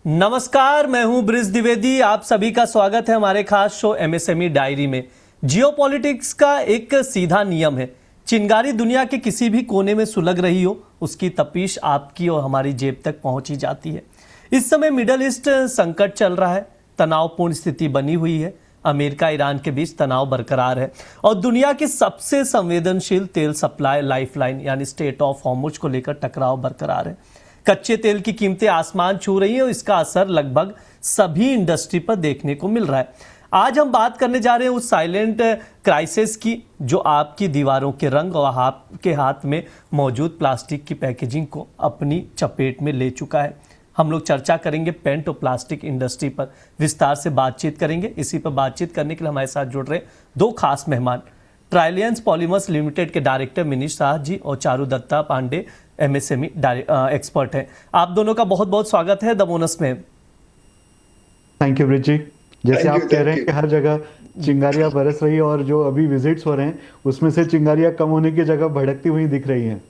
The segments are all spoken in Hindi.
नमस्कार, मैं हूं ब्रिज द्विवेदी। आप सभी का स्वागत है हमारे खास शो एमएसएमई डायरी में। जियोपॉलिटिक्स का एक सीधा नियम है, चिंगारी दुनिया के किसी भी कोने में सुलग रही हो, उसकी तपिश आपकी और हमारी जेब तक पहुंची जाती है। इस समय मिडल ईस्ट संकट चल रहा है, तनावपूर्ण स्थिति बनी हुई है। अमेरिका ईरान के बीच तनाव बरकरार है और दुनिया की सबसे संवेदनशील तेल सप्लाई लाइफलाइन यानी स्ट्रेट ऑफ हॉर्मुज को लेकर टकराव बरकरार है। कच्चे तेल की कीमतें आसमान छू रही हैं और इसका असर लगभग सभी इंडस्ट्री पर देखने को मिल रहा है। आज हम बात करने जा रहे हैं उस साइलेंट क्राइसिस की जो आपकी दीवारों के रंग और आपके हाथ में मौजूद प्लास्टिक की पैकेजिंग को अपनी चपेट में ले चुका है। हम लोग चर्चा करेंगे पेंट और प्लास्टिक इंडस्ट्री पर, विस्तार से बातचीत करेंगे। इसी पर बातचीत करने के लिए हमारे साथ जुड़ रहे दो खास मेहमान, ट्रायलियंस पॉलीमर्स लिमिटेड के डायरेक्टर मिनीश शाह जी और चारू दत्ता पांडे एमएसएमई एक्सपर्ट हैं। आप दोनों का बहुत बहुत स्वागत है द बोनस में। थैंक यू ब्रिज जी। जैसे आप कह रहे हैं कि हर जगह चिंगारियां बरस रही है और जो अभी विजिट्स हो रहे हैं उसमें से चिंगारियां कम होने की जगह भड़कती हुई दिख रही हैं।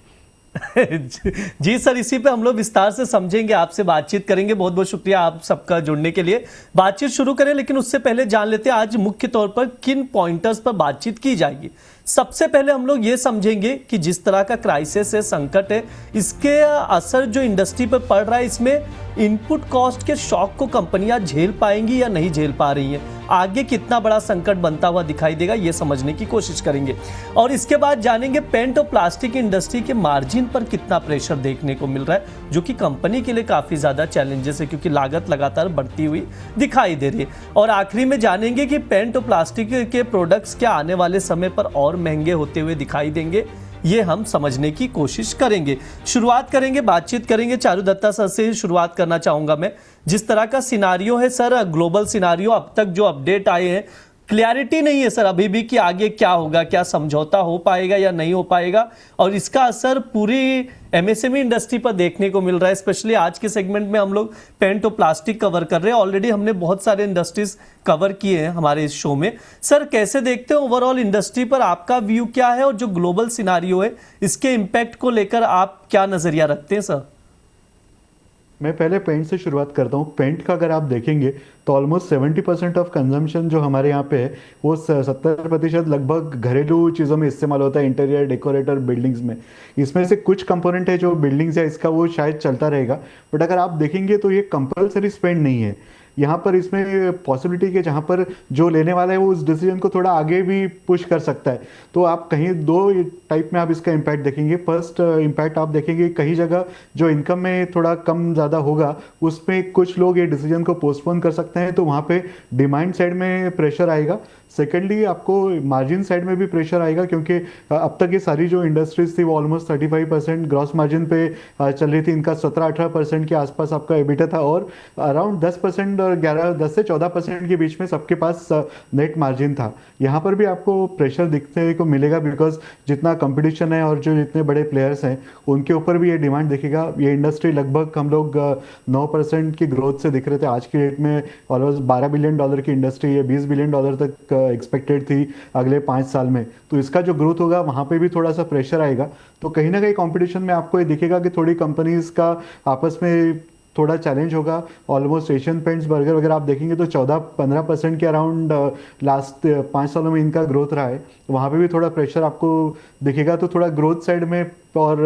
जी सर, इसी पे हम लोग विस्तार से समझेंगे, आपसे बातचीत करेंगे। बहुत बहुत शुक्रिया आप सबका जुड़ने के लिए। बातचीत शुरू करें, लेकिन उससे पहले जान लेते हैं आज मुख्य तौर पर किन पॉइंटर्स पर बातचीत की जाएगी। सबसे पहले हम लोग ये समझेंगे कि जिस तरह का क्राइसिस है, संकट है, इसके असर जो इंडस्ट्री पर पड़ रहा है, इसमें इनपुट कॉस्ट के शॉक को कंपनियां झेल पाएंगी या नहीं झेल पा रही हैं। आगे कितना बड़ा संकट बनता हुआ दिखाई देगा, ये समझने की कोशिश करेंगे। और इसके बाद जानेंगे पेंट और प्लास्टिक इंडस्ट्री के मार्जिन पर कितना प्रेशर देखने को मिल रहा है, जो कि कंपनी के लिए काफी ज्यादा चैलेंजेस है, क्योंकि लागत लगातार बढ़ती हुई दिखाई दे रही है। और आखिरी में जानेंगे कि पेंट और प्लास्टिक के प्रोडक्ट्स क्या आने वाले समय पर और महंगे होते हुए दिखाई देंगे, ये हम समझने की कोशिश करेंगे। शुरुआत करेंगे, बातचीत करेंगे। चारू दत्ता सर से ही शुरुआत करना चाहूंगा मैं। जिस तरह का सिनारियो है सर, ग्लोबल सिनारियो, अब तक जो अपडेट आए हैं, क्लैरिटी नहीं है सर अभी भी कि आगे क्या होगा, क्या समझौता हो पाएगा या नहीं हो पाएगा, और इसका असर पूरी एमएसएमई इंडस्ट्री पर देखने को मिल रहा है। स्पेशली आज के सेगमेंट में हम लोग पेंट और प्लास्टिक कवर कर रहे हैं। ऑलरेडी हमने बहुत सारे इंडस्ट्रीज कवर किए हैं हमारे इस शो में। सर, कैसे देखते हैं ओवरऑल इंडस्ट्री पर, आपका व्यू क्या है, और जो ग्लोबल सिनारियो है इसके इम्पैक्ट को लेकर आप क्या नजरिया रखते हैं सर? मैं पहले पेंट से शुरुआत करता हूँ। पेंट का अगर आप देखेंगे तो ऑलमोस्ट 70% ऑफ कंजम्पशन जो हमारे यहाँ पे है वो 70% लगभग घरेलू चीज़ों में इस्तेमाल होता है, इंटीरियर डेकोरेटर बिल्डिंग्स में। इसमें से कुछ कंपोनेंट है जो बिल्डिंग्स है इसका वो शायद चलता रहेगा, बट अगर आप देखेंगे तो ये कंपलसरी स्पेंड नहीं है। यहाँ पर इसमें पॉसिबिलिटी के जहाँ पर जो लेने वाला है वो उस डिसीजन को थोड़ा आगे भी पुश कर सकता है। तो आप कहीं दो टाइप में आप इसका इम्पैक्ट देखेंगे। फर्स्ट इम्पैक्ट आप देखेंगे कहीं जगह जो इनकम में थोड़ा कम ज़्यादा होगा उसमें कुछ लोग ये डिसीजन को पोस्टपोन कर सकते हैं, तो वहाँ पे डिमांड साइड में प्रेशर आएगा। सेकेंडली आपको मार्जिन साइड में भी प्रेशर आएगा, क्योंकि अब तक ये सारी जो इंडस्ट्रीज थी वो ऑलमोस्ट 35% ग्रॉस मार्जिन पे चल रही थी। इनका 17-18% के आसपास आपका एबिटा था और अराउंड 10% और 10 से 14% के बीच में सबके पास नेट मार्जिन था। यहाँ पर भी आपको प्रेशर दिखने को मिलेगा, बिकॉज जितना कंपटीशन है और जो जितने बड़े प्लेयर्स हैं उनके ऊपर भी ये डिमांड दिखेगा। ये इंडस्ट्री लगभग हम लोग 9% की ग्रोथ से दिख रहे थे, आज की डेट में ऑलमोस्ट $12 बिलियन की इंडस्ट्री है, $20 बिलियन तक एक्सपेक्टेड थी अगले 5 साल में। तो इसका जो ग्रोथ होगा वहाँ पे भी थोड़ा सा प्रेशर आएगा। तो कहीं ना कहीं कंपटीशन में आपको ये दिखेगा कि थोड़ी कंपनीज का आपस में थोड़ा चैलेंज होगा। ऑलमोस्ट एशियन पेंट्स, बर्गर वगैरह आप देखेंगे तो 14-15% के अराउंड लास्ट 5 सालों में इनका ग्रोथ रहा है। वहाँ पे भी थोड़ा प्रेशर आपको दिखेगा। तो थोड़ा ग्रोथ साइड में और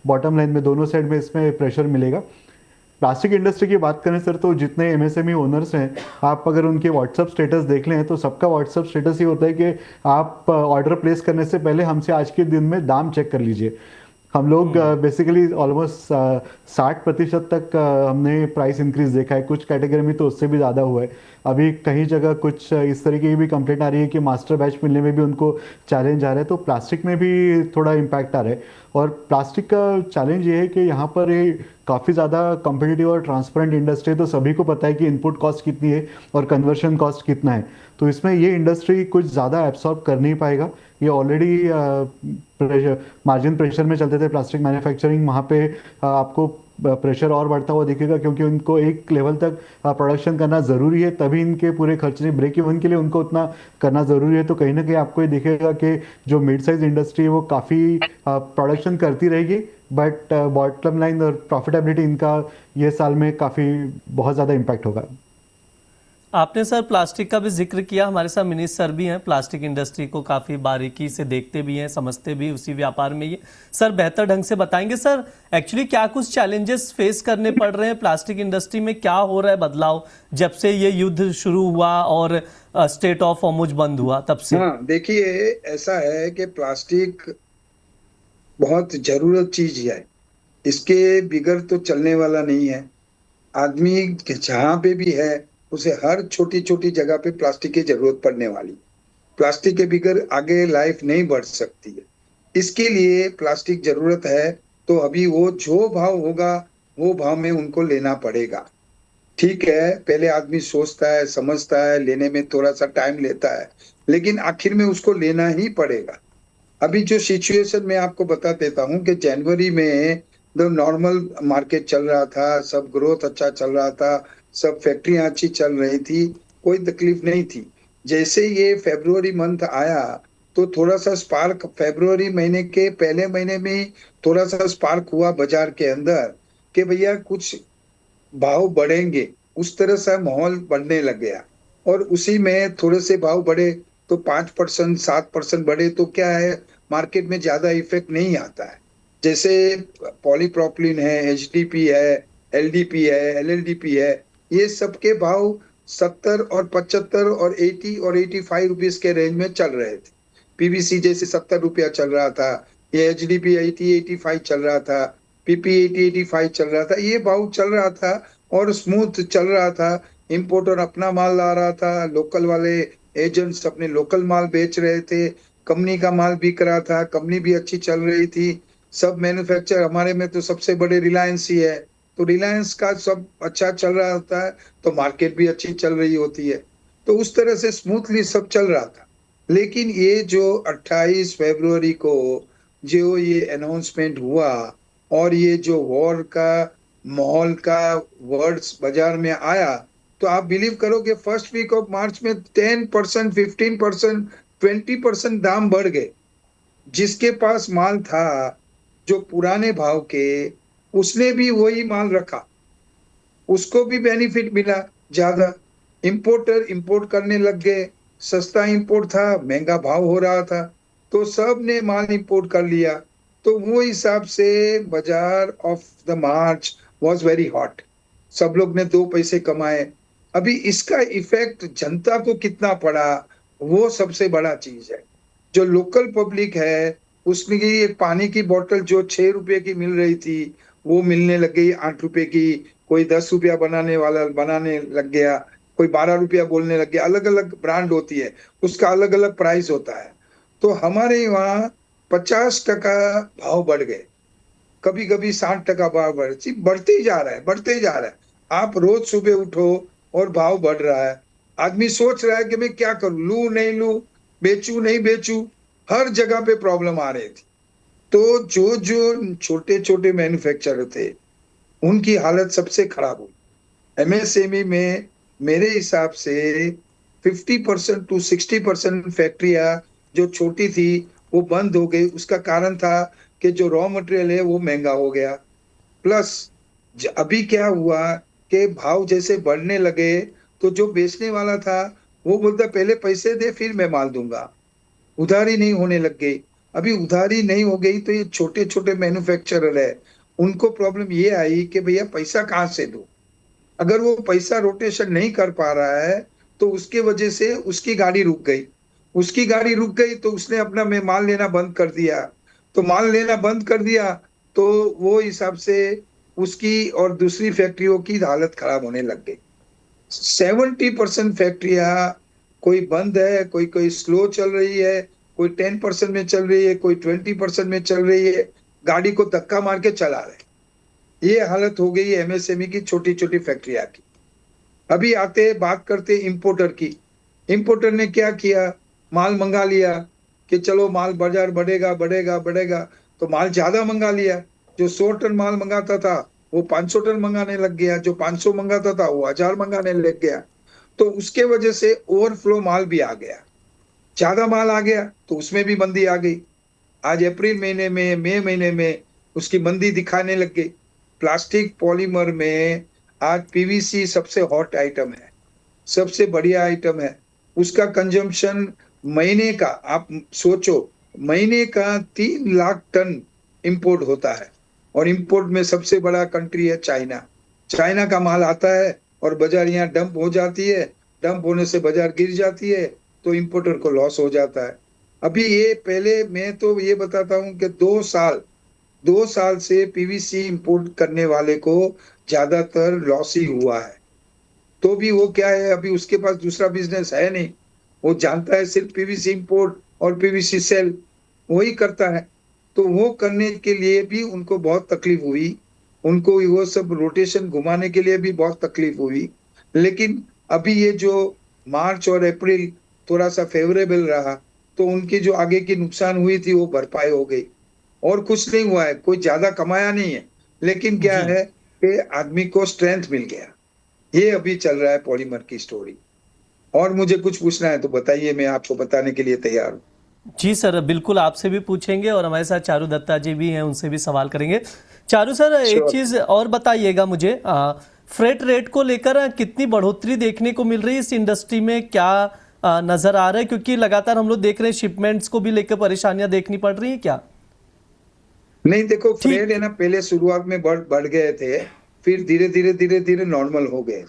बॉटम लाइन में दोनों साइड में इसमें प्रेशर मिलेगा। प्लास्टिक इंडस्ट्री की बात करें सर, तो जितने एमएसएमई ओनर्स हैं, आप अगर उनके व्हाट्सअप स्टेटस देख लें तो सबका व्हाट्सअप स्टेटस ये होता है कि आप ऑर्डर प्लेस करने से पहले हमसे आज के दिन में दाम चेक कर लीजिए। हम लोग बेसिकली ऑलमोस्ट 60% तक हमने प्राइस इंक्रीज देखा है, कुछ कैटेगरी में तो उससे भी ज़्यादा हुआ है। अभी कहीं जगह कुछ इस तरीके की भी कंप्लेंट आ रही है कि मास्टर बैच मिलने में भी उनको चैलेंज आ रहा है। तो प्लास्टिक में भी थोड़ा इम्पैक्ट आ रहा है। और प्लास्टिक का चैलेंज ये है कि यहाँ पर ये काफ़ी ज़्यादा कॉम्पिटिटिव और ट्रांसपेरेंट इंडस्ट्री है, तो सभी को पता है कि इनपुट कॉस्ट कितनी है और कन्वर्शन कॉस्ट कितना है। तो इसमें ये इंडस्ट्री कुछ ज़्यादा एब्सॉर्ब कर नहीं पाएगा। ये ऑलरेडी प्रेशर, मार्जिन प्रेशर में चलते थे प्लास्टिक मैन्युफैक्चरिंग, वहाँ पे आपको प्रेशर और बढ़ता हुआ दिखेगा, क्योंकि उनको एक लेवल तक प्रोडक्शन करना ज़रूरी है, तभी इनके पूरे खर्चे ब्रेक इवन के लिए उनको उतना करना ज़रूरी है। तो कहीं ना कहीं आपको ये दिखेगा कि जो मिड साइज इंडस्ट्री है वो काफ़ी प्रोडक्शन करती रहेगी, बट बॉटम लाइन और प्रॉफिटेबिलिटी इनका ये साल में काफ़ी बहुत ज़्यादा इम्पैक्ट होगा। आपने सर प्लास्टिक का भी जिक्र किया, हमारे साथ मिनीश सर भी हैं, प्लास्टिक इंडस्ट्री को काफ़ी बारीकी से देखते भी हैं, समझते भी उसी व्यापार में ये सर बेहतर ढंग से बताएंगे। सर एक्चुअली क्या कुछ चैलेंजेस फेस करने पड़ रहे हैं प्लास्टिक इंडस्ट्री में, क्या हो रहा है बदलाव जब से ये युद्ध शुरू हुआ और स्टेट ऑफ हॉर्मुज बंद हुआ तब से? हाँ, देखिए, ऐसा है कि प्लास्टिक बहुत जरूरत चीज है। इसके बिगर तो चलने वाला नहीं है। आदमी जहाँ पे भी है उसे हर छोटी छोटी जगह पे प्लास्टिक की जरूरत पड़ने वाली। प्लास्टिक के बिगर आगे लाइफ नहीं बढ़ सकती है। इसके लिए प्लास्टिक जरूरत है, तो अभी वो जो भाव होगा वो भाव में उनको लेना पड़ेगा। ठीक है, पहले आदमी सोचता है, समझता है, लेने में थोड़ा सा टाइम लेता है, लेकिन आखिर में उसको लेना ही पड़ेगा। अभी जो सिचुएशन मैं आपको बता देता हूँ कि जनवरी में जो नॉर्मल मार्केट चल रहा था, सब ग्रोथ अच्छा चल रहा था, सब फैक्ट्रियां अच्छी चल रही थी, कोई तकलीफ नहीं थी। जैसे ये फरवरी मंथ आया तो थोड़ा सा स्पार्क, फरवरी महीने के पहले महीने में ही थोड़ा सा स्पार्क हुआ बाजार के अंदर कि भैया कुछ भाव बढ़ेंगे, उस तरह से माहौल बनने लग गया। और उसी में थोड़े से भाव बढ़े तो 5% 7% बढ़े तो क्या है, मार्केट में ज्यादा इफेक्ट नहीं आता है। जैसे पॉलीप्रोपिलीन है, एचडीपी है, एलडीपी है, एलएलडीपी है, ये सबके भाव 70 और 75 और 80 और 85 रुपीज के रेंज में चल रहे थे। पीवीसी जैसे 70 रुपया चल रहा था, ये एचडीपी 80-85 चल रहा था, पीपी 80-85 चल रहा था, ये भाव चल रहा था और स्मूथ चल रहा था। इंपोर्टर अपना माल ला रहा था, लोकल वाले एजेंट्स अपने लोकल माल बेच रहे थे, कंपनी का माल बिक रहा था, कंपनी भी अच्छी चल रही थी। सब मैन्युफैक्चर, हमारे में तो सबसे बड़े रिलायंस ही है, तो रिलायंस का सब अच्छा चल रहा होता है तो मार्केट भी अच्छी चल रही होती है। तो उस तरह से स्मूथली सब चल रहा था। लेकिन ये जो 28 फरवरी को जो ये अनाउंसमेंट हुआ और ये जो वॉर का माहौल का वर्ड्स बाजार में आया, तो आप बिलीव करोगे फर्स्ट वीक ऑफ मार्च में 10%, 15%, 20% दाम बढ़ गए। जिसके पास माल था जो पुराने भाव के, उसने भी वही माल रखा, उसको भी बेनिफिट मिला ज्यादा। इंपोर्टर इंपोर्ट करने लग गए, सस्ता इंपोर्ट था, महंगा भाव हो रहा था, तो सब ने माल इंपोर्ट कर लिया। तो वो हिसाब से बाजार of the March was very hot, सब लोग ने 2 पैसे कमाए। अभी इसका इफेक्ट जनता को कितना पड़ा वो सबसे बड़ा चीज है। जो लोकल पब्लिक है उसमें एक पानी की बोतल जो 6 रुपए की मिल रही थी वो मिलने लग गई 8 रुपए की, कोई 10 रुपया बनाने वाला बनाने लग गया, कोई 12 रुपया बोलने लग गया। अलग अलग ब्रांड होती है, उसका अलग अलग प्राइस होता है। तो हमारे वहाँ 50% भाव बढ़ गए, कभी कभी 60% भाव बढ़ते ही जा रहा है, बढ़ते ही जा रहा है। आप रोज सुबह उठो और भाव बढ़ रहा है, आदमी सोच रहा है कि मैं क्या करूं, लूं नहीं लूं, बेचूं नहीं बेचूं, हर जगह पे प्रॉब्लम आ रही थी। तो जो जो छोटे छोटे मैन्युफैक्चरर थे उनकी हालत सबसे खराब हुई। एमएसएमई में मेरे हिसाब से 50% to 60% फैक्ट्रियां जो छोटी थी वो बंद हो गई। उसका कारण था कि जो रॉ मटेरियल है वो महंगा हो गया। प्लस अभी क्या हुआ कि भाव जैसे बढ़ने लगे तो जो बेचने वाला था वो बोलता पहले पैसे दे फिर मैं माल दूंगा, उधारी नहीं होने लग गई। अभी उधारी नहीं हो गई तो ये छोटे छोटे मैन्युफैक्चरर है, उनको प्रॉब्लम ये आई कि भैया पैसा कहाँ से दूं। अगर वो पैसा रोटेशन नहीं कर पा रहा है तो उसके वजह से उसकी गाड़ी रुक गई, उसकी गाड़ी रुक गई तो उसने अपना में माल लेना बंद कर दिया। तो माल लेना बंद कर दिया तो वो हिसाब से उसकी और दूसरी फैक्ट्रियों की हालत खराब होने लग गई। 70% फैक्ट्रियां कोई बंद है, कोई कोई स्लो चल रही है, कोई 10% में चल रही है, कोई 20% में चल रही है, गाड़ी को धक्का मार के चला रहे। ये हालत हो गई है एमएसएमई की छोटी छोटी फैक्ट्रियां की। अभी आते बात करते इंपोर्टर की। इंपोर्टर ने क्या किया, माल मंगा लिया कि चलो माल बाजार बढ़ेगा बढ़ेगा बढ़ेगा, तो माल ज्यादा मंगा लिया। जो 100 टन माल मंगाता था वो 500 टन मंगाने लग गया, जो 500 मंगाता था वो 1000 मंगाने लग गया। तो उसके वजह से ओवरफ्लो माल भी आ गया, ज्यादा माल आ गया तो उसमें भी मंदी आ गई। आज अप्रैल महीने में, मई महीने में उसकी मंदी दिखाने लग गई। प्लास्टिक पॉलीमर में आज पीवीसी सबसे हॉट आइटम है, सबसे बढ़िया आइटम है। उसका कंजम्पशन महीने का, आप सोचो, महीने का 3 लाख टन इंपोर्ट होता है, और इंपोर्ट में सबसे बड़ा कंट्री है चाइना। चाइना का माल आता है और बाजार यहाँ डंप हो जाती है, डंप होने से बाजार गिर जाती है, तो इंपोर्टर को लॉस हो जाता है। अभी ये पहले मैं तो ये बताता हूँ कि 2 साल से पीवीसी इंपोर्ट करने वाले को ज्यादातर लॉस ही हुआ है। तो भी वो क्या है, अभी उसके पास दूसरा बिजनेस है नहीं, वो जानता है सिर्फ पीवीसी इंपोर्ट और पीवीसी सेल वही करता है। तो वो करने के लिए भी उनको बहुत तकलीफ हुई, उनको वो सब रोटेशन घुमाने के लिए भी बहुत तकलीफ हुई। लेकिन अभी ये जो मार्च और अप्रैल थोड़ा सा फेवरेबल रहा, तो उनकी जो आगे की नुकसान हुई थी वो भरपाई हो गई। और कुछ नहीं हुआ है, कोई ज्यादा कमाया नहीं है, लेकिन क्या जी है कि आदमी को स्ट्रेंथ मिल गया। ये अभी चल रहा है पॉलीमर की स्टोरी। और मुझे कुछ पूछना है तो बताइए, मैं आपको बताने के लिए तैयार हूँ। जी सर, बिल्कुल आपसे भी पूछेंगे और हमारे साथ चारू दत्ता जी भी हैं, उनसे भी सवाल करेंगे। चारू सर, एक श्योर। चीज़ और बताइएगा मुझे, फ्रेट रेट को लेकर कितनी बढ़ोतरी देखने को मिल रही है इस इंडस्ट्री में, क्या नज़र आ रहा है? क्योंकि लगातार हम लोग देख रहे हैं शिपमेंट्स को भी लेकर परेशानियां देखनी पड़ रही हैं क्या? नहीं देखो, फ्रेड ठीक। है ना, पहले शुरुआत में बढ़ बढ़ गए थे, फिर धीरे धीरे धीरे धीरे नॉर्मल हो गए।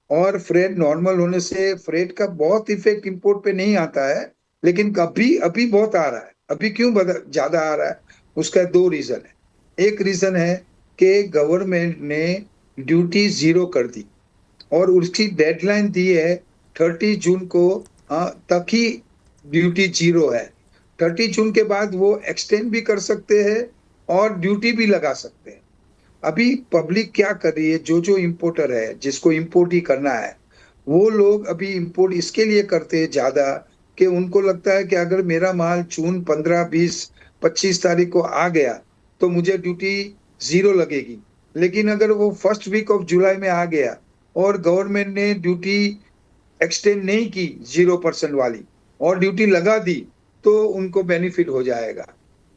और फ्रेड नॉर्मल होने से फ्रेड का बहुत इफेक्ट इंपोर्ट पे नहीं आता है, लेकिन अभी अभी बहुत आ रहा है। अभी क्यों ज्यादा आ रहा है, उसका 2 रीजन है। एक रीजन है कि गवर्नमेंट ने ड्यूटी 0 कर दी, और उसकी डेडलाइन दी है 30 जून को, तक ही ड्यूटी 0 है। 30 जून के बाद वो एक्सटेंड भी कर सकते हैं और ड्यूटी भी लगा सकते हैं। अभी पब्लिक क्या कर रही है, जो जो इंपोर्टर है, जिसको इंपोर्ट ही करना है, वो लोग अभी इंपोर्ट इसके लिए करते हैं ज्यादा कि उनको लगता है कि अगर मेरा माल जून 15, 20, 25 तारीख को आ गया तो मुझे ड्यूटी 0 लगेगी। लेकिन अगर वो फर्स्ट वीक ऑफ जुलाई में आ गया और गवर्नमेंट ने ड्यूटी एक्सटेंड नहीं की 0% वाली और ड्यूटी लगा दी, तो उनको बेनिफिट हो जाएगा।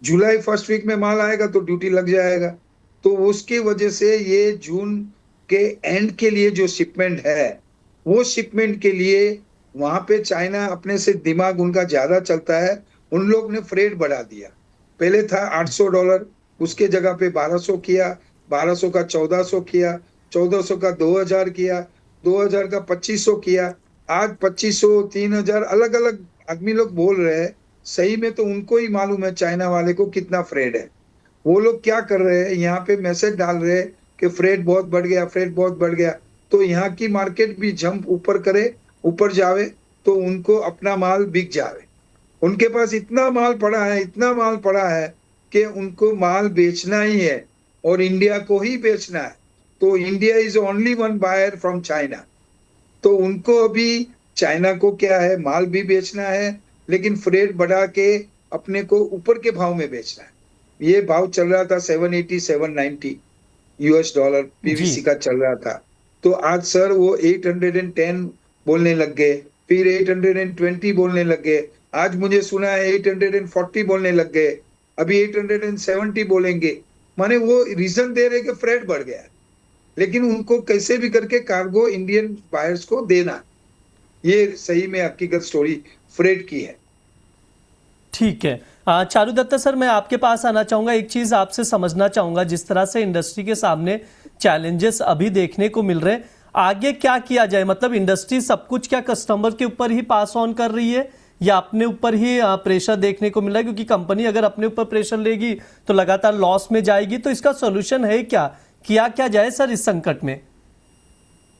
जुलाई फर्स्ट वीक में माल आएगा तो ड्यूटी लग जाएगा। तो उसकी वजह से ये जून के एंड के लिए जो शिपमेंट है, वो शिपमेंट के लिए वहां पे चाइना अपने से दिमाग उनका ज्यादा चलता है, उन लोग ने फ्रेट बढ़ा दिया। पहले था $800, उसके जगह पे 1200 किया, 1200 का 1400 किया, 1400 का 2000 किया, 2000 का 2500 किया। आज 2500, 3000 अलग अलग आदमी लोग बोल रहे हैं। सही में तो उनको ही मालूम है चाइना वाले को कितना फ्रेड है। वो लोग क्या कर रहे हैं, यहाँ पे मैसेज डाल रहे हैं कि फ्रेट बहुत बढ़ गया, फ्रेट बहुत बढ़ गया, तो यहाँ की मार्केट भी जंप ऊपर करे, ऊपर जावे, तो उनको अपना माल बिक जावे। उनके पास इतना माल पड़ा है, इतना माल पड़ा है कि उनको माल बेचना ही है और इंडिया को ही बेचना है। तो India is only one buyer from China. तो उनको अभी चाइना को क्या है, माल भी बेचना है, लेकिन फ्रेट बढ़ा के अपने को ऊपर के भाव में बेचना है। ये भाव चल रहा था 780, 790 यूएस डॉलर पीवीसी जी का चल रहा था। तो आज सर वो 810 बोलने लग गए, फिर 820 बोलने लग गए। आज मुझे सुना है 840 बोलने लग गए, अभी 870 बोलेंगे। माने वो रीजन दे रहे कि फ्रेट बढ़ गया है, लेकिन उनको कैसे भी करके कार्गो इंडियन बायर्स को देना। ये सही में हकीकत स्टोरी फ्रेट की है। ठीक है। चारू दत्ता सर, मैं आपके पास आना चाहूँगा, एक चीज़ आपसे समझना चाहूँगा, जिस तरह से इंडस्ट्री के सामने चैलेंजेस अभी देखने को मिल रहे हैं, आगे क्या किया जाए? मतलब इंडस्ट्री सब कुछ क्या कस्टमर के ऊपर ही पास ऑन कर रही है या अपने ऊपर ही प्रेशर देखने को मिल रहा है? क्योंकि कंपनी अगर अपने ऊपर प्रेशर लेगी तो लगातार लॉस में जाएगी। तो इसका सोल्यूशन है क्या, किया क्या जाए सर इस संकट में?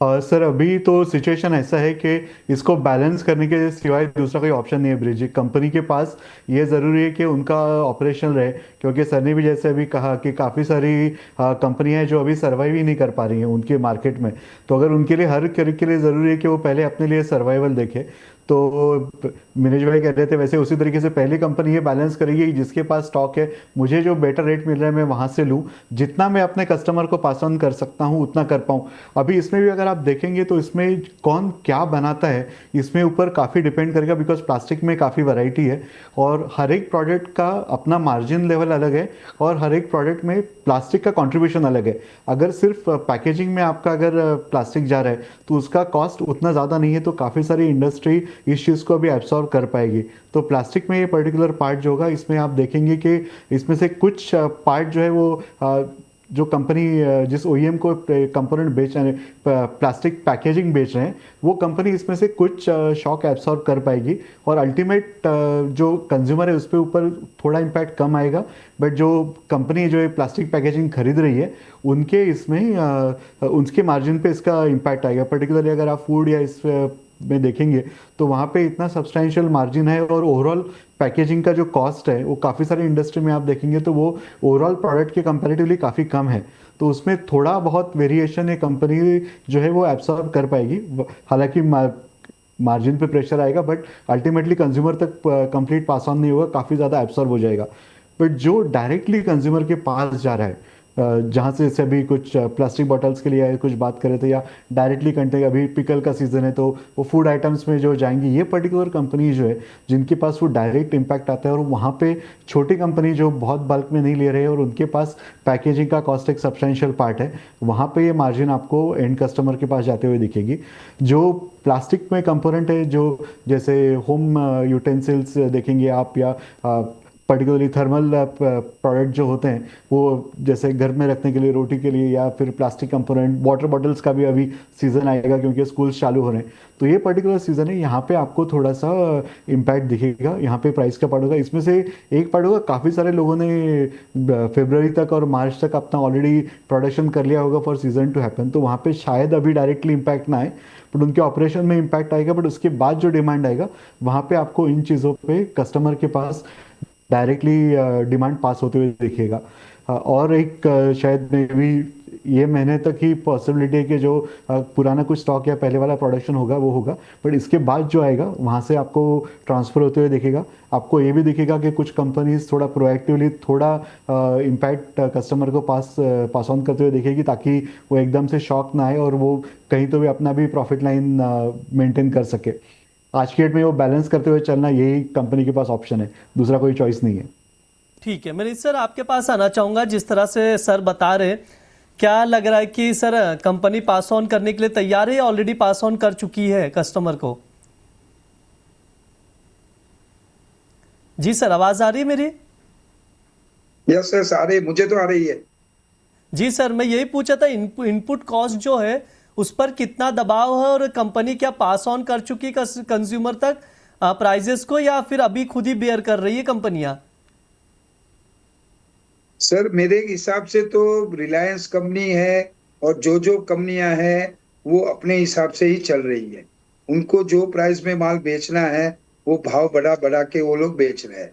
सर अभी तो सिचुएशन ऐसा है कि इसको बैलेंस करने के सिवाय दूसरा कोई ऑप्शन नहीं है ब्रिज कंपनी के पास। ये ज़रूरी है कि उनका ऑपरेशन रहे, क्योंकि सर ने भी जैसे अभी कहा कि काफ़ी सारी कंपनियां हैं जो अभी सर्वाइव ही नहीं कर पा रही हैं उनके मार्केट में। तो अगर उनके लिए हर के लिए ज़रूरी है कि वो पहले अपने लिए सर्वाइवल देखे। तो मिनेज भाई कह रहे थे वैसे उसी तरीके से पहली कंपनी ये बैलेंस करेगी कि जिसके पास स्टॉक है, मुझे जो बेटर रेट मिल रहा है मैं वहां से लूँ, जितना मैं अपने कस्टमर को पास ऑन कर सकता हूँ उतना कर पाऊँ। अभी इसमें भी अगर आप देखेंगे तो इसमें कौन क्या बनाता है इसमें ऊपर काफ़ी डिपेंड करेगा, बिकॉज प्लास्टिक में काफ़ी वैरायटी है और हर एक प्रोडक्ट का अपना मार्जिन लेवल अलग है और हर एक प्रोडक्ट में प्लास्टिक का कंट्रीब्यूशन अलग है। अगर सिर्फ पैकेजिंग में आपका अगर प्लास्टिक जा रहा है तो उसका कॉस्ट उतना ज़्यादा नहीं है, तो काफ़ी सारी इंडस्ट्री इस चीज़ को अभी एब्सॉर्ब कर पाएगी। तो प्लास्टिक में ये पर्टिकुलर पार्ट जो होगा इसमें आप देखेंगे कि इसमें से कुछ पार्ट जो है वो जो कंपनी जिस ओईएम को कंपोनेंट बेच रहे हैं, प्लास्टिक पैकेजिंग बेच रहे हैं, वो कंपनी इसमें से कुछ शॉक एब्सॉर्ब कर पाएगी और अल्टीमेट जो कंज्यूमर है उस पर ऊपर थोड़ा इम्पैक्ट कम आएगा। बट जो कंपनी जो है प्लास्टिक पैकेजिंग खरीद रही है उनके इसमें उनके मार्जिन पे इसका इम्पैक्ट आएगा। पर्टिकुलरली अगर आप फूड या इस में देखेंगे तो वहाँ पे इतना सब्सटेंशियल मार्जिन है और ओवरऑल पैकेजिंग का जो कॉस्ट है वो काफ़ी सारी इंडस्ट्री में आप देखेंगे तो वो ओवरऑल प्रोडक्ट के कंपैरेटिवली काफ़ी कम है। तो उसमें थोड़ा बहुत वेरिएशन ये कंपनी जो है वो एब्सॉर्ब कर पाएगी। हालांकि मार्जिन पे प्रेशर आएगा बट अल्टीमेटली कंज्यूमर तक कंप्लीट पास ऑन नहीं होगा, काफ़ी ज़्यादा एब्सॉर्ब हो जाएगा। बट जो डायरेक्टली कंज्यूमर के पास जा रहा है, जहाँ से जैसे अभी कुछ प्लास्टिक बॉटल्स के लिए कुछ बात कर रहे थे या डायरेक्टली कंटेंट, अभी पिकल का सीज़न है तो वो फूड आइटम्स में जो जाएंगी ये पर्टिकुलर कंपनी जो है जिनके पास वो डायरेक्ट इम्पैक्ट आता है और वहाँ पे छोटी कंपनी जो बहुत बल्क में नहीं ले रहे हैं और उनके पास पैकेजिंग का कॉस्ट एक सब्सटेंशियल पार्ट है, वहाँ पे ये मार्जिन आपको एंड कस्टमर के पास जाते हुए दिखेगी। जो प्लास्टिक में कंपोनेंट है जो जैसे होम यूटेंसिल्स देखेंगे आप या पर्टिकुलरली थर्मल प्रोडक्ट जो होते हैं वो जैसे घर में रखने के लिए, रोटी के लिए, या फिर प्लास्टिक कंपोनेंट, वाटर बॉटल्स का भी अभी सीज़न आएगा क्योंकि स्कूल चालू हो रहे हैं। तो ये पर्टिकुलर सीज़न है, यहाँ पे आपको थोड़ा सा इम्पैक्ट दिखेगा। यहाँ पे प्राइस का पार्ट होगा, इसमें से एक पार्ट होगा काफ़ी सारे लोगों ने फरवरी तक और मार्च तक अपना ऑलरेडी प्रोडक्शन कर लिया होगा फॉर सीजन टू हैपन, तो वहाँ पे शायद अभी डायरेक्टली इम्पैक्ट ना आए बट उनके ऑपरेशन में इम्पैक्ट आएगा। बट उसके बाद जो डिमांड आएगा वहाँ पे आपको इन चीज़ों पे कस्टमर के पास डायरेक्टली डिमांड पास होते हुए दिखेगा। और एक शायद मे भी ये महीने तक ही पॉसिबिलिटी है कि जो पुराना कुछ स्टॉक या पहले वाला प्रोडक्शन होगा वो होगा, बट इसके बाद जो आएगा वहाँ से आपको ट्रांसफ़र होते हुए दिखेगा। आपको ये भी दिखेगा कि कुछ कंपनीज थोड़ा प्रोएक्टिवली थोड़ा इम्पैक्ट कस्टमर को पास ऑन करते हुए दिखेगी ताकि वो एकदम से शॉक ना आए और वो कहीं तो भी अपना भी प्रॉफिट लाइन मेंटेन कर सके। आज की डेट में वो बैलेंस करते हुए चलना यही कंपनी के पास ऑप्शन है, दूसरा कोई चॉइस नहीं है। ठीक है, मैं सर आपके पास आना चाहूंगा। जिस तरह से सर बता रहे, क्या लग रहा है कि सर कंपनी पास ऑन करने के लिए तैयार है या ऑलरेडी पास ऑन कर चुकी है कस्टमर को? जी सर, आवाज आ रही है मेरी? यस सर, आ रही, मुझे तो आ रही है। जी सर, मैं यही पूछा था इनपुट कॉस्ट जो है उस पर कितना दबाव है और कंपनी क्या पास ऑन कर चुकी कंज्यूमर तक प्राइजेस को या फिर अभी खुद ही बेयर कर रही है कंपनियां? सर मेरे हिसाब से तो रिलायंस कंपनी है और जो कंपनियां हैं वो अपने हिसाब से ही चल रही है। उनको जो प्राइस में माल बेचना है वो भाव बढ़ा बढ़ा के वो लोग बेच रहे हैं।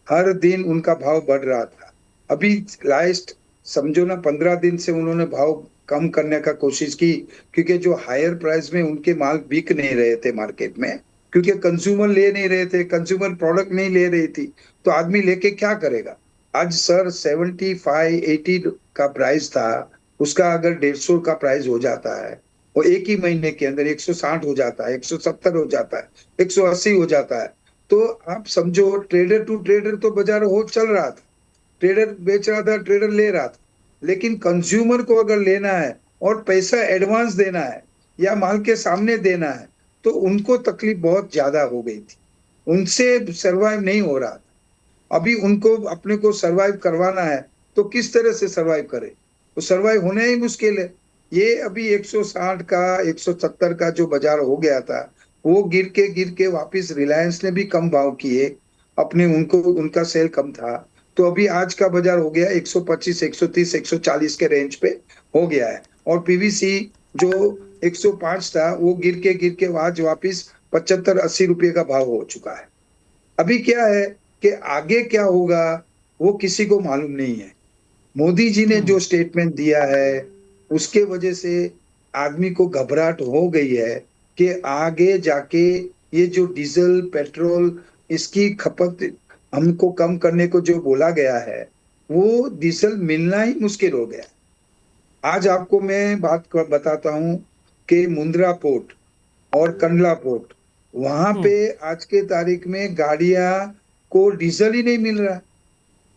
हर दिन उनका भाव बढ़ रहा था। अभी लास्ट समझो ना 15 दिन से उन्होंने भाव कम करने का कोशिश की, क्योंकि जो हायर प्राइस में उनके माल बिक नहीं रहे थे मार्केट में, क्योंकि कंज्यूमर ले नहीं रहे थे, कंज्यूमर प्रोडक्ट नहीं ले रही थी, तो आदमी लेके क्या करेगा। आज सर 75-80 का प्राइस था, उसका अगर 150 का प्राइस हो जाता है, वो एक ही महीने के अंदर 160 हो जाता है, 170 हो जाता है, 180 हो जाता है, तो आप समझो ट्रेडर टू ट्रेडर तो बाजार हो चल रहा था, ट्रेडर बेच रहा था, ट्रेडर ले रहा था। लेकिन कंज्यूमर को अगर लेना है और पैसा एडवांस देना है या माल के सामने देना है तो उनको तकलीफ बहुत ज्यादा हो गई थी, उनसे सरवाइव नहीं हो रहा था। अभी उनको अपने को सरवाइव करवाना है तो किस तरह से सरवाइव करे, तो सरवाइव होना ही मुश्किल है। ये अभी 160 का 170 का जो बाजार हो गया था वो गिर के वापिस रिलायंस ने भी कम भाव किए अपने, उनको उनका सेल कम था, तो अभी आज का बाजार हो गया 125, 130, 140 के रेंज पे हो गया है। और पीवीसी जो 105 था वो गिर के आज वापिस 75-80 रुपये का भाव हो चुका है। अभी क्या है कि आगे क्या होगा वो किसी को मालूम नहीं है। मोदी जी ने जो स्टेटमेंट दिया है उसके वजह से आदमी को घबराहट हो गई है कि आगे जाके ये जो डीजल पेट्रोल इसकी खपत हमको कम करने को जो बोला गया है, वो डीजल मिलना ही मुश्किल हो गया। आज आपको मैं बताता हूँ कि मुंद्रा पोर्ट और कंडला पोर्ट, वहां पे आज के तारीख में गाड़ियां को डीजल ही नहीं मिल रहा।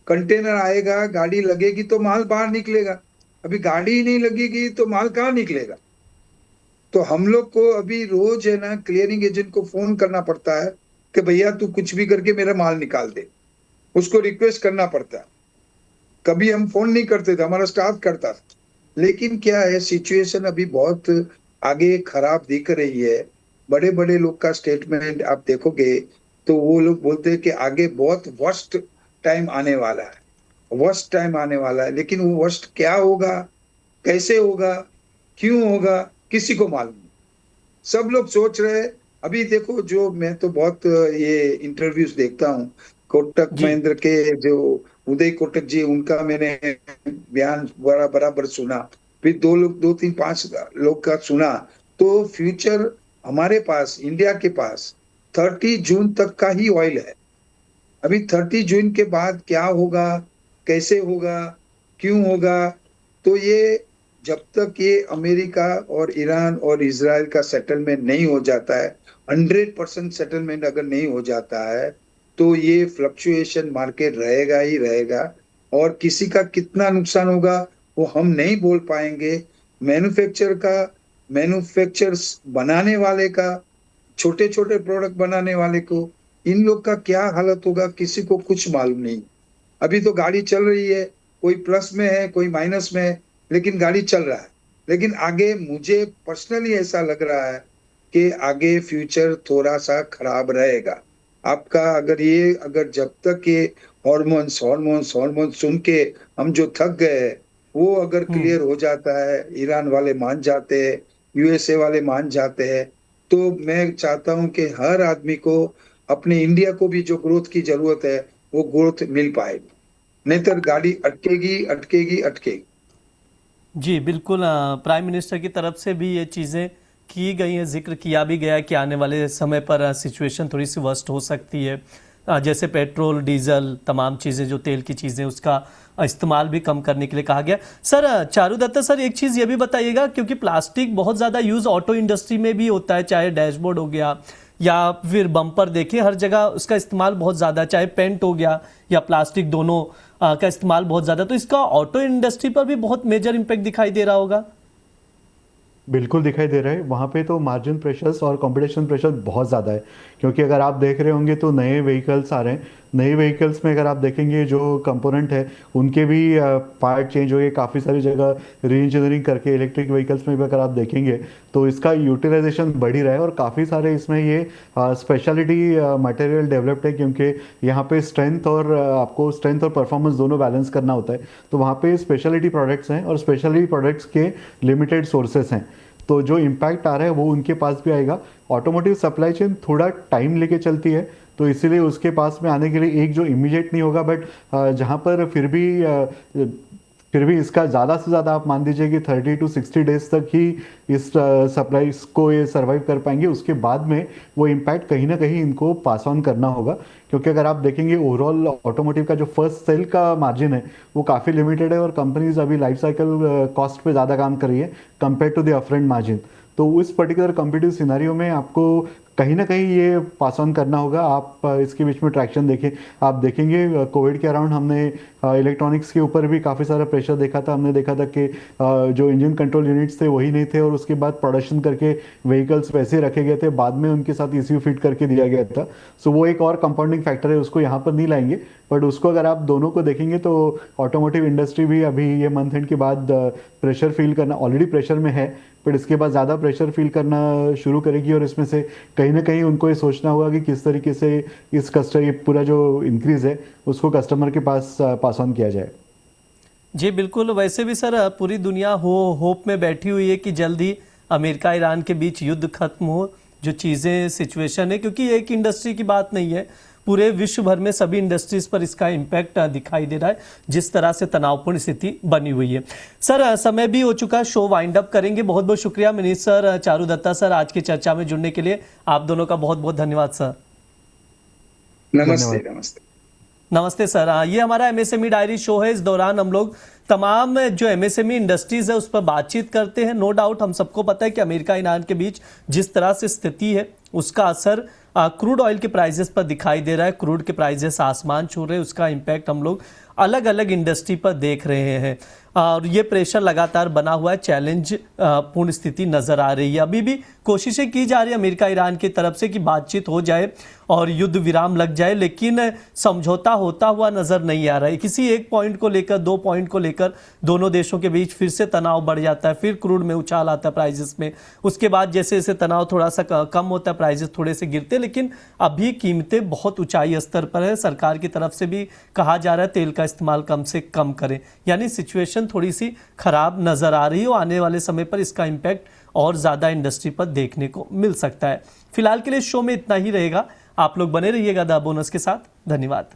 कंटेनर आएगा, गाड़ी लगेगी तो माल बाहर निकलेगा, अभी गाड़ी ही नहीं लगेगी तो माल कहाँ निकलेगा। तो हम लोग को अभी रोज है ना क्लियरिंग एजेंट को फोन करना पड़ता है कि भैया तू कुछ भी करके मेरा माल निकाल दे, उसको रिक्वेस्ट करना पड़ता है। कभी हम फोन नहीं करते थे, हमारा स्टाफ करता था। लेकिन क्या है, सिचुएशन अभी बहुत आगे खराब दिख रही है। बड़े बड़े लोग का स्टेटमेंट आप देखोगे तो वो लोग बोलते हैं कि आगे बहुत वर्स्ट टाइम आने वाला है, वर्स्ट टाइम आने वाला है। लेकिन वो वर्स्ट क्या होगा, कैसे होगा, क्यों होगा, किसी को मालूम नहीं। सब लोग सोच रहे हैं। अभी देखो, जो मैं तो बहुत ये इंटरव्यूज देखता हूँ, कोटक जी महिंद्रा के जो उदय कोटक जी, उनका मैंने बयान बराबर सुना, फिर दो तीन पांच लोग का सुना। तो फ्यूचर हमारे पास, इंडिया के पास 30 जून तक का ही ऑयल है। अभी 30 जून के बाद क्या होगा, कैसे होगा, क्यों होगा, तो ये जब तक ये अमेरिका और ईरान और इजराइल का सेटलमेंट नहीं हो जाता है, 100% सेटलमेंट अगर नहीं हो जाता है, तो ये फ्लक्चुएशन मार्केट रहेगा ही रहेगा। और किसी का कितना नुकसान होगा वो हम नहीं बोल पाएंगे। मैन्युफैक्चर का, मैन्युफैक्चर्स बनाने वाले का, छोटे छोटे प्रोडक्ट बनाने वाले को, इन लोग का क्या हालत होगा किसी को कुछ मालूम नहीं। अभी तो गाड़ी चल रही है, कोई प्लस में है कोई माइनस में है, लेकिन गाड़ी चल रहा है। लेकिन आगे मुझे पर्सनली ऐसा लग रहा है कि आगे फ्यूचर थोड़ा सा खराब रहेगा आपका। अगर जब तक ये हॉर्मोन्स हॉर्मोन्स हॉर्मोन्स सुन के हम जो थक गए हैं, वो अगर क्लियर हो जाता है, ईरान वाले मान जाते हैं, यूएसए वाले मान जाते हैं, तो मैं चाहता हूं कि हर आदमी को, अपने इंडिया को भी जो ग्रोथ की जरूरत है वो ग्रोथ मिल पाएगी। नहीं तो गाड़ी अटकेगी अटकेगी अटकेगी। जी बिल्कुल, प्राइम मिनिस्टर की तरफ से भी ये चीज़ें की गई हैं, जिक्र किया भी गया है कि आने वाले समय पर सिचुएशन थोड़ी सी वर्स्ट हो सकती है। जैसे पेट्रोल डीजल तमाम चीज़ें, जो तेल की चीज़ें, उसका इस्तेमाल भी कम करने के लिए कहा गया। सर चारुदत्ता सर, एक चीज़ ये भी बताइएगा, क्योंकि प्लास्टिक बहुत ज़्यादा यूज़ ऑटो इंडस्ट्री में भी होता है, चाहे डैशबोर्ड हो गया या फिर बम्पर देखें, हर जगह उसका इस्तेमाल बहुत ज़्यादा, चाहे पेंट हो गया या प्लास्टिक, दोनों का इस्तेमाल बहुत ज़्यादा। तो इसका ऑटो इंडस्ट्री पर भी बहुत मेजर इम्पैक्ट दिखाई दे रहा होगा। बिल्कुल दिखाई दे रहा है। वहाँ पे तो मार्जिन प्रेशर्स और कंपटीशन प्रेशर बहुत ज़्यादा है, क्योंकि अगर आप देख रहे होंगे तो नए व्हीकल्स आ रहे हैं। नए व्हीकल्स में अगर आप देखेंगे जो कंपोनेंट है उनके भी पार्ट चेंज हो गए, काफ़ी सारी जगह री इंजीनियरिंग करके इलेक्ट्रिक व्हीकल्स में भी अगर आप देखेंगे तो इसका यूटिलाइजेशन बढ़ ही रहा है। और काफ़ी सारे इसमें ये स्पेशलिटी मटेरियल डेवलप्ड है, क्योंकि यहाँ पे स्ट्रेंथ और आपको स्ट्रेंथ और परफॉर्मेंस दोनों बैलेंस करना होता है। तो वहाँ पे स्पेशलिटी प्रोडक्ट्स हैं और स्पेशलिटी प्रोडक्ट्स के लिमिटेड सोर्सेस हैं, तो जो इम्पैक्ट आ रहा है वो उनके पास भी आएगा। ऑटोमोटिव सप्लाई चेन थोड़ा टाइम लेके चलती है, तो इसीलिए उसके पास में आने के लिए एक जो इमीडिएट नहीं होगा, बट जहाँ पर फिर भी इसका ज़्यादा से ज़्यादा आप मान दीजिए कि 30 to 60 डेज तक ही इस सप्लाईज को ये सर्वाइव कर पाएंगे। उसके बाद में वो इम्पैक्ट कहीं ना कहीं इनको पास ऑन करना होगा, क्योंकि अगर आप देखेंगे ओवरऑल ऑटोमोटिव का जो फर्स्ट सेल का मार्जिन है वो काफ़ी लिमिटेड है, और कंपनीज अभी लाइफ साइकिल कॉस्ट पे ज़्यादा काम कर रही है compare to the upfront margin. तो उस पर्टिकुलर कॉम्पिटिटिव सिनेरियो में आपको कहीं ना कहीं ये पास ऑन करना होगा। आप इसके बीच में ट्रैक्शन देखें, आप देखेंगे कोविड के अराउंड हमने इलेक्ट्रॉनिक्स के ऊपर भी काफ़ी सारा प्रेशर देखा था। हमने देखा था कि जो इंजन कंट्रोल यूनिट्स थे वही नहीं थे, और उसके बाद प्रोडक्शन करके व्हीकल्स वैसे रखे गए थे, बाद में उनके साथ ECU फिट करके दिया गया था। सो वो एक और कंपाउंडिंग फैक्टर है, उसको यहाँ पर नहीं लाएंगे, बट उसको अगर आप दोनों को देखेंगे तो ऑटोमोटिव इंडस्ट्री भी अभी ये मंथ एंड के बाद प्रेशर फील करना, ऑलरेडी प्रेशर में है, बट इसके बाद ज़्यादा प्रेशर फील करना शुरू करेगी। और इसमें से कहीं ना कहीं उनको ये सोचना होगा कि किस तरीके से इस ये पूरा जो इंक्रीज है उसको कस्टमर के पास पास ऑन किया जाए। जी बिल्कुल, वैसे भी सर पूरी दुनिया होप में बैठी हुई है कि जल्द ही अमेरिका ईरान के बीच युद्ध खत्म हो, जो चीज़ें सिचुएशन है, क्योंकि एक इंडस्ट्री की बात नहीं है, पूरे विश्व भर में सभी इंडस्ट्रीज पर इसका इम्पैक्ट दिखाई दे रहा है, जिस तरह से तनावपूर्ण स्थिति बनी हुई है। सर समय भी हो चुका, शो वाइंड अप करेंगे। बहुत बहुत शुक्रिया मनीष सर, चारू दत्ता सर, आज की चर्चा में जुड़ने के लिए आप दोनों का बहुत बहुत धन्यवाद सर। नमस्ते नमस्ते नमस्ते सर। ये हमारा एमएसएमई डायरी शो है। इस दौरान हम लोग तमाम जो एमएसएमई इंडस्ट्रीज है उस पर बातचीत करते हैं। नो डाउट हम सबको पता है कि अमेरिका ईरान के बीच जिस तरह से स्थिति है उसका असर क्रूड ऑयल के प्राइसेस पर दिखाई दे रहा है। क्रूड के प्राइसेस आसमान छू रहे हैं, उसका इम्पैक्ट हम लोग अलग अलग इंडस्ट्री पर देख रहे हैं और ये प्रेशर लगातार बना हुआ है। चैलेंज पूर्ण स्थिति नजर आ रही है। अभी भी कोशिशें की जा रही है अमेरिका ईरान की तरफ से कि बातचीत हो जाए और युद्ध विराम लग जाए, लेकिन समझौता होता हुआ नजर नहीं आ रहा है। किसी एक पॉइंट को लेकर, 2 पॉइंट को लेकर दोनों देशों के बीच फिर से तनाव बढ़ जाता है, फिर क्रूड में उछाल आता है प्राइसेस में। उसके बाद जैसे जैसे तनाव थोड़ा सा कम होता है, प्राइसेस थोड़े से गिरते हैं, लेकिन अभी कीमतें बहुत ऊंचाई स्तर पर है। सरकार की तरफ से भी कहा जा रहा है तेल का इस्तेमाल कम से कम करें, यानी सिचुएशन थोड़ी सी खराब नजर आ रही है और आने वाले समय पर इसका इम्पैक्ट और ज़्यादा इंडस्ट्री पर देखने को मिल सकता है। फिलहाल के लिए शो में इतना ही रहेगा। आप लोग बने रहिएगा द बोनस के साथ। धन्यवाद।